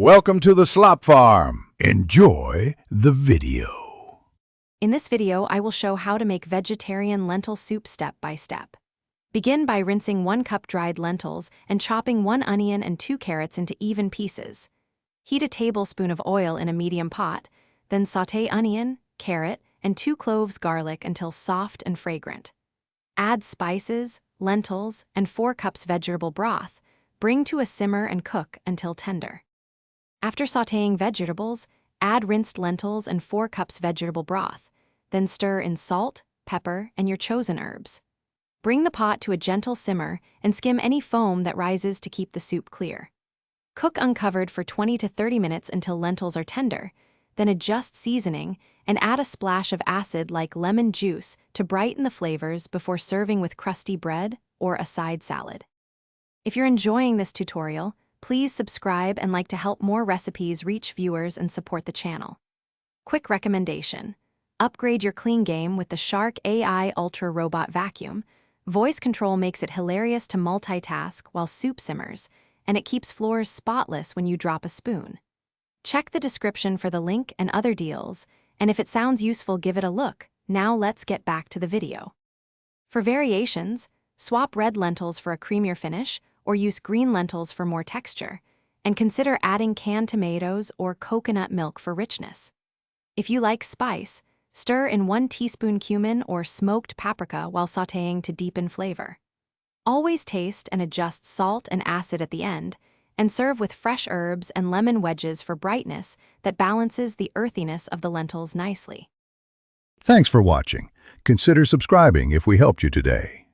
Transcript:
Welcome to the Slop Farm. Enjoy the video. In this video, I will show how to make vegetarian lentil soup step by step. Begin by rinsing 1 cup dried lentils and chopping 1 onion and 2 carrots into even pieces. Heat a tablespoon of oil in a medium pot, then sauté onion, carrot, and 2 cloves garlic until soft and fragrant. Add spices, lentils, and 4 cups vegetable broth. Bring to a simmer and cook until tender. After sautéing vegetables, add rinsed lentils and 4 cups vegetable broth. Then stir in salt, pepper, and your chosen herbs. Bring the pot to a gentle simmer and skim any foam that rises to keep the soup clear. Cook uncovered for 20 to 30 minutes until lentils are tender, then adjust seasoning and add a splash of acid like lemon juice to brighten the flavors before serving with crusty bread or a side salad. If you're enjoying this tutorial, please subscribe and like to help more recipes reach viewers and support the channel. Quick recommendation: upgrade your clean game with the Shark AI Ultra Robot Vacuum. Voice control makes it hilarious to multitask while soup simmers, and it keeps floors spotless when you drop a spoon. Check the description for the link and other deals, and if it sounds useful, give it a look. Now let's get back to the video. For variations, swap red lentils for a creamier finish, or use green lentils for more texture, and consider adding canned tomatoes or coconut milk for richness. If you like spice, stir in 1 teaspoon cumin or smoked paprika while sautéing to deepen flavor. Always taste and adjust salt and acid at the end, and serve with fresh herbs and lemon wedges for brightness that balances the earthiness of the lentils nicely. Thanks for watching. Consider subscribing if we helped you today.